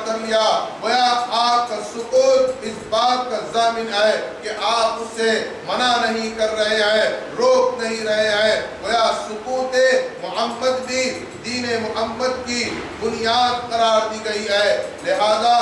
کر لیا، گویا آپ کا سکوت اس بات کا ضامن ہے کہ آپ اسے منع نہیں کر رہے ہیں، روک نہیں رہے ہیں۔ گویا سکوت محمد بھی دین محمد کی بنیاد قرار دی گئی ہے۔ لہذا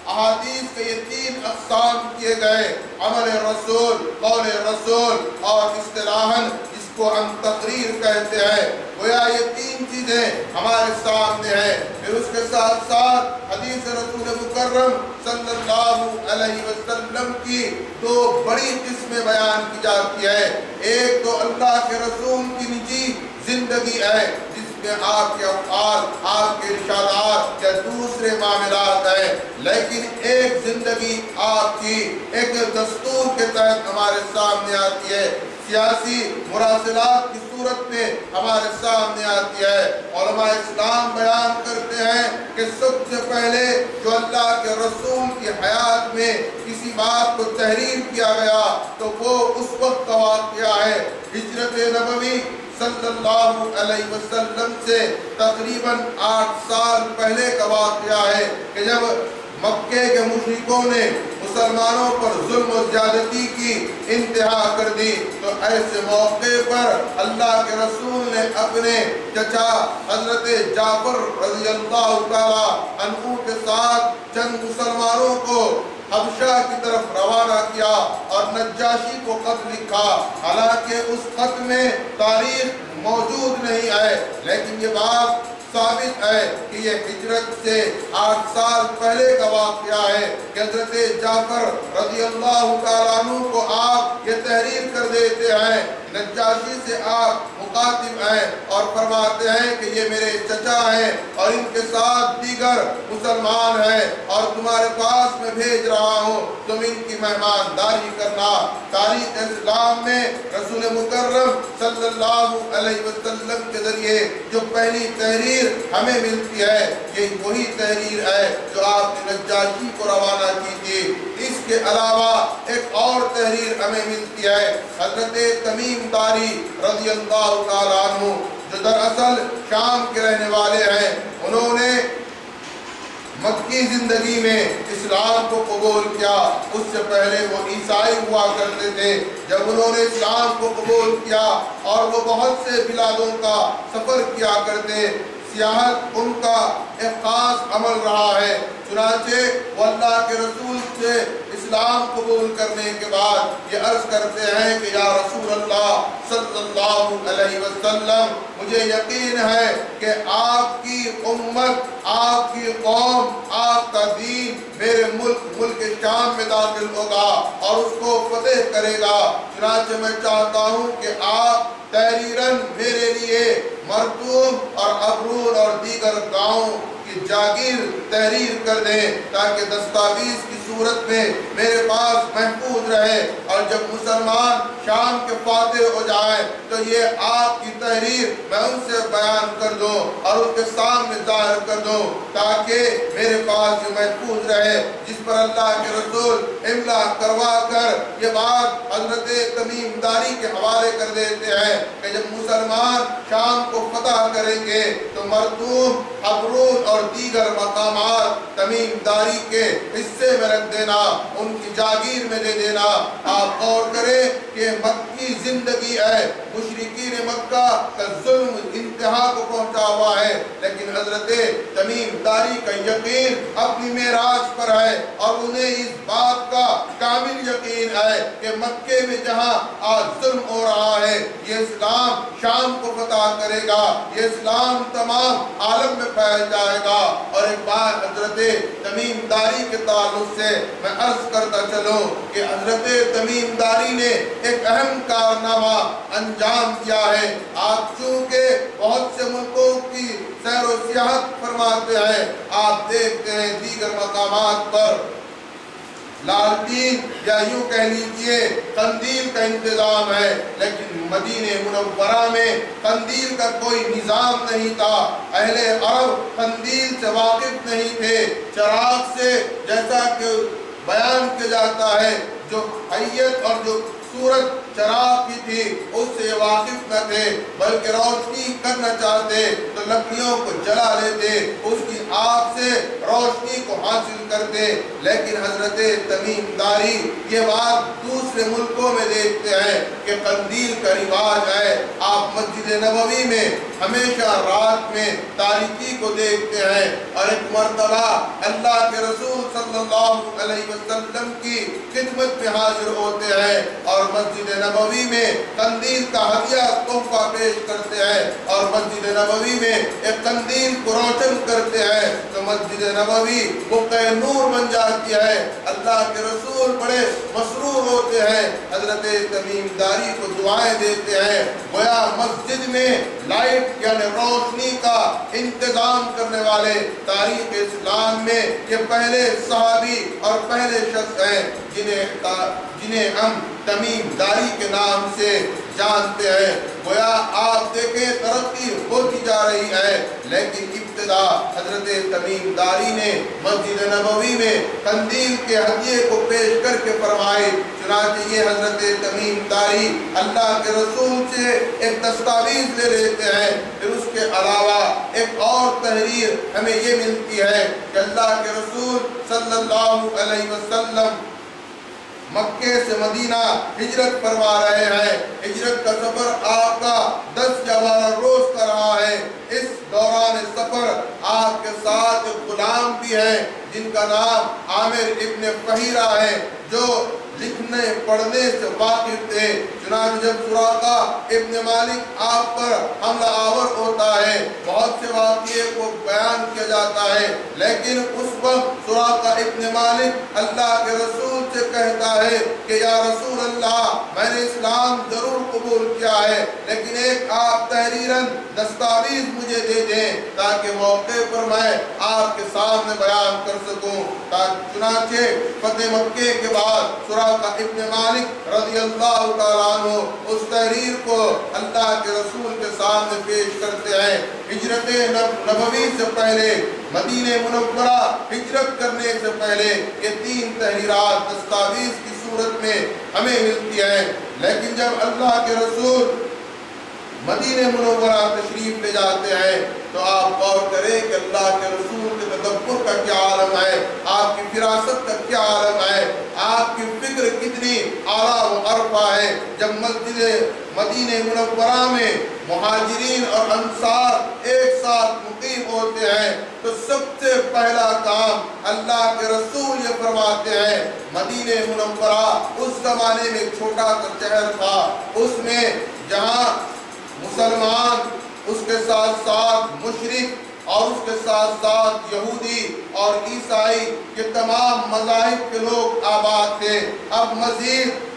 احادیث کے یہ 3 اقسام کیے گئے: عمل رسول، قول رسول اور اصطلاحاً جس کو ہم تقریر کہتے ہیں۔ گویا یہ 3 چیزیں ہمارے سامنے ہیں۔ پھر اس کے ساتھ ساتھ حدیث رسول مکرم صلی اللہ علیہ وسلم کی 2 بڑی قسمیں بیان کی جاتی ہے۔ ایک تو اللہ کے رسول کی نجی زندگی ہے جس میں آپ کے افعال، آپ کے ارشادات یا دوسرے معاملات ہیں، لیکن ایک زندگی آپ کی ایک دستور کے تحت ہمارے سامنے آتی ہے، سیاسی مراسلات کی صورت میں ہمارے سامنے آتی ہے۔ علماء اسلام بیان کرتے ہیں کہ سب سے پہلے جو اللہ کے رسول کی حیات میں کسی بات کو تحریر کیا گیا تو وہ اس وقت کا واقعہ ہے، ہجرت نبوی صلی اللہ علیہ وسلم سے تقریباً 8 سال پہلے کا واقعہ ہے کہ جب مکے کے مشرکوں نے مسلمانوں پر ظلم و زیادتی کی انتہا کر دی، تو ایسے موقع پر اللہ کے رسول نے اپنے چچا حضرت جعفر رضی اللہ تعالیٰ عنہ کے ساتھ چند مسلمانوں کو حبشہ کی طرف روانہ کیا اور نجاشی کو خط لکھا۔ حالانکہ اس خط میں تاریخ موجود نہیں ہے، لیکن یہ بات ثابت ہے کہ یہ ہجرت سے 8 سال پہلے کا واقعہ ہے کہ حضرت جعفر رضی اللہ تعالیٰ عنہ کو آپ یہ تحریر کر دیتے ہیں، نجاشی سے آپ مخاطب ہیں اور فرماتے ہیں کہ یہ میرے چچا ہیں اور ان کے ساتھ دیگر مسلمان ہیں اور تمہارے پاس میں بھیج رہا ہوں، تم ان کی مہمانداری کرنا۔ تاریخ اسلام میں رسول مکرم صلی اللہ علیہ وسلم کے ذریعے جو پہلی تحریر ہمیں ملتی ہے یہ وہی تحریر ہے جو آپ نے نجاشی کو روانہ کی تھی۔ اس کے علاوہ ایک اور تحریر ہمیں ملتی ہے، حضرت تمیم داری رضی اللہ تعالیٰ عنہ جو دراصل شام کے رہنے والے ہیں، انہوں نے مکی زندگی میں اسلام کو قبول کیا۔ اس سے پہلے وہ عیسائی ہوا کرتے تھے۔ جب انہوں نے اسلام کو قبول کیا اور وہ بہت سے بلادوں کا سفر کیا کرتے، سیاحت ان کا ایک خاص عمل رہا ہے، چنانچہ وہ اللہ کے رسول سے اسلام قبول کرنے کے بعد یہ عرض کرتے ہیں کہ یا رسول اللہ صلی اللہ علیہ وسلم، مجھے یقین ہے کہ آپ کی امت، آپ کی قوم، آپ کا دین میرے ملک شام میں داخل ہوگا اور اس کو فتح کرے گا، چنانچہ میں چاہتا ہوں کہ آپ تحریراً میرے لیے مرطوم اور ابرون اور دیگر گاؤں کی جاگیر تحریر کر دیں تاکہ دستاویز کی صورت میں میرے پاس محفوظ رہے، اور جب مسلمان شام کے فاتح ہو جائیں تو یہ آپ کی تحریر میں ان سے بیان کر دوں اور ان کے سامنے ظاہر کر دوں تاکہ میرے پاس یہ محفوظ رہے، جس پر اللہ کے رسول املا کروا کر یہ بات حضرت تمیم داری کے حوالے کر دیتے ہیں کہ جب مسلمان شام کو فتح کریں گے تو مردوم، ابرون اور دیگر مقامات تمیم داری کے حصے میں رکھ دینا، ان کی جاگیر میں دے دینا۔ آپ غور کریں کہ مکی زندگی ہے، مشرکین مکہ کا ظلم انتہا کو پہنچا ہوا ہے، لیکن حضرت تمیم داری کا یقین اپنی معراج پر ہے اور انہیں اس بات کا کامل یقین ہے کہ مکے میں جہاں آج ظلم ہو رہا ہے یہ اسلام شام کو فتح کرے گا، یہ اسلام تمام عالم میں پھیل جائے گا۔ اور ایک بات حضرت تمیم داری کے تعلق سے میں عرض کرتا چلوں کہ حضرت تمیم داری نے ایک اہم کارنامہ انجام دیا ہے۔ آپ چونکہ بہت سے ملکوں کی سیر و سیاحت فرماتے ہیں، آپ دیکھتے ہیں دیگر مقامات پر لالٹین یا یوں کہہ لیجئے قندیل کا انتظام ہے، لیکن مدینہ منورہ میں قندیل کا کوئی نظام نہیں تھا، اہل عرب قندیل سے واقف نہیں تھے۔ چراغ سے جیسا کہ بیان کیا جاتا ہے جو حیت اور جو صورت چراغ کی تھی اس سے واقف نہ تھے، بلکہ روشنی کرنا چاہتے تو لکڑیوں کو جلا لیتے، اس کی آگ سے روشنی کو حاصل کرتے۔ لیکن حضرت تمیم داری یہ بات دوسرے ملکوں میں دیکھتے ہیں کہ قندیل کا رواج ہے، آپ مسجد نبوی میں ہمیشہ رات میں تاریکی کو دیکھتے ہیں، اور ایک مرتبہ اللہ کے رسول صلی اللہ علیہ وسلم کی خدمت میں حاضر ہوتے ہیں اور مسجد نبوی میں قندیل کا ہدیہ تحفہ پیش کرتے ہیں، اور مسجد نبوی میں ایک قندیل کو روشن کرتے ہیں تو مسجد نبوی بقع نور بن جاتی ہے۔ اللہ کے رسول بڑے مسرور ہوتے ہیں، حضرت تمیم داری کو دعائیں دیتے ہیں، گویا مسجد میں لائٹ یعنی روشنی کا انتظام کرنے والے تاریخ اسلام میں یہ پہلے صحابی اور پہلے شخص ہیں جنہیں ہم تمیم داری کے نام سے جانتے ہیں۔ گویا آپ دیکھیں ترقی ہوتی جا رہی ہے، لیکن ابتدا حضرت تمیم داری نے مسجد نبوی میں قندیل کے ہدیے کو پیش کر کے فرمائے۔ چنانچہ یہ حضرت تمیم داری اللہ کے رسول سے ایک دستاویز لے لیتے ہیں۔ پھر اس کے علاوہ ایک اور تحریر ہمیں یہ ملتی ہے کہ اللہ کے رسول صلی اللہ علیہ وسلم مکے سے مدینہ ہجرت فرما رہے ہیں۔ ہجرت کا سفر آپ کا 10 یا 12 روز کا رہا ہے۔ اس دوران سفر آپ کے ساتھ غلام بھی ہیں جن کا نام عامر ابن فہیرہ ہے، جو لکھنے پڑھنے سے واقف تھے۔ چنانچہ جب سراقہ ابن مالک آپ پر حملہ آور ہوتا ہے، بہت سے واقعے کو بیان کیا جاتا ہے، لیکن اس وقت سراقہ ابن مالک اللہ کے رسول سے کہتا ہے کہ یا رسول اللہ، میں نے اسلام ضرور قبول کیا ہے، لیکن ایک آپ تحریراً دستاویز مجھے دے دیں تاکہ موقع پر میں آپ کے سامنے بیان کر سکوں۔ چنانچہ فتح مکے کے بعد سراقہ ابن مالک رضی اللہ تعالیٰ عنہ اس تحریر کو اللہ کے رسول کے سامنے پیش کرتے ہیں۔ ہجرت نبوی سے پہلے، مدینہ منورہ ہجرت کرنے سے پہلے یہ 3 تحریرات دستاویز کی صورت میں ہمیں ملتی ہیں، لیکن جب اللہ کے رسول مدینہ منورہ تشریف لے جاتے ہیں تو آپ غور کریں کہ اللہ کے رسول کے تدبر کا کیا عالم ہے، آپ کی فراست کا کیا عالم ہے، آپ کی فکر کتنی اعلیٰ و عرفہ ہے۔ جب مسجد مدینہ منورہ میں مہاجرین اور انصار ایک ساتھ مقیم ہوتے ہیں تو سب سے پہلا کام اللہ کے رسول یہ فرماتے ہیں، مدینہ منورہ اس زمانے میں چھوٹا سا شہر تھا، اس میں جہاں مسلمان، اس کے ساتھ ساتھ مشرک اور اس کے ساتھ ساتھ یہودی اور عیسائی یہ تمام مذاہب کے لوگ آباد تھے، اب مزید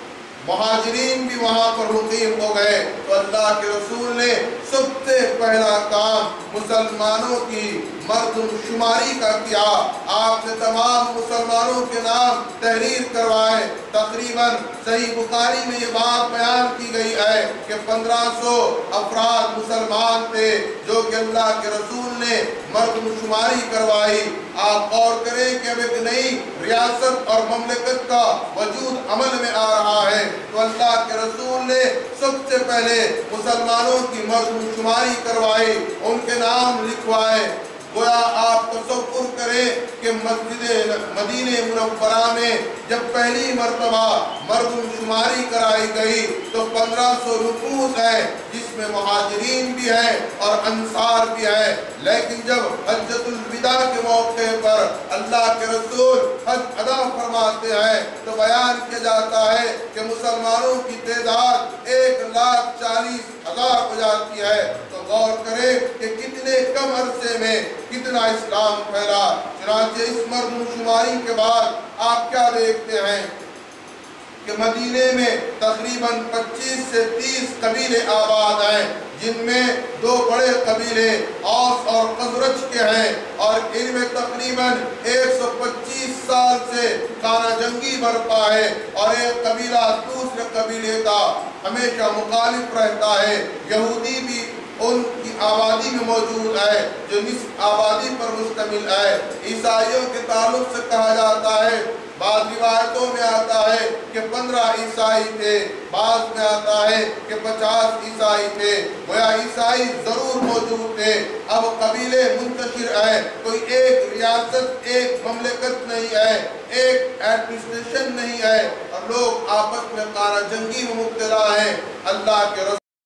مہاجرین بھی وہاں پر مقیم ہو گئے تو اللہ کے رسول نے سب سے پہلا کام مسلمانوں کی مردم شماری کا کیا۔ آپ نے تمام مسلمانوں کے نام تحریر کروائے۔ تقریباً صحیح بخاری میں یہ بات بیان کی گئی ہے کہ 1500 افراد مسلمان تھے جو کہ اللہ کے رسول نے مردم شماری کروائی۔ آپ غور کریں کہ اب ایک نئی ریاست اور مملکت کا وجود عمل میں آ رہا ہے تو اللہ کے رسول نے سب سے پہلے مسلمانوں کی مردم شماری کروائی، ان کے نام لکھوائے۔ گویا آپ تصور کریں کہ مسجد مدینہ منورہ میں جب پہلی مرتبہ مردم شماری کرائی گئی تو 1500 نفوس ہے جس میں مہاجرین بھی ہیں اور انصار بھی ہیں، لیکن جب حجۃ الوداع کے موقع پر اللہ کے رسول حج ادا فرماتے ہیں تو بیان کیا جاتا ہے کہ مسلمانوں کی تعداد 1,40,000 ہو جاتی ہے۔ تو غور کریں کہ کتنے کم عرصے میں کتنا اسلام پھیلا۔ چنانچہ اس مردم شماری کے بعد آپ کیا دیکھتے ہیں کہ مدینے میں تقریباً 25 سے 30 قبیلے آباد ہیں، جن میں 2 بڑے قبیلے اوس اور خزرج کے ہیں، اور ان میں تقریباً 125 سال سے خانہ جنگی برپا ہے، اور ایک قبیلہ دوسرے قبیلے کا ہمیشہ مخالف رہتا ہے۔ یہودی بھی ان کی آبادی میں موجود ہے جو نصف آبادی پر مشتمل ہے۔ عیسائیوں کے تعلق سے کہا جاتا ہے، بعض روایتوں میں آتا ہے کہ 15 عیسائی تھے، بعض میں آتا ہے کہ 50 عیسائی تھے۔ گویا عیسائی ضرور موجود تھے۔ اب قبیلے منتشر ہیں، کوئی ایک ریاست، ایک مملکت نہیں ہے، ایک ایڈمنسٹریشن نہیں ہے، اور لوگ آپس میں قارہ جنگی میں مبتلا ہیں۔ اللہ کے رسول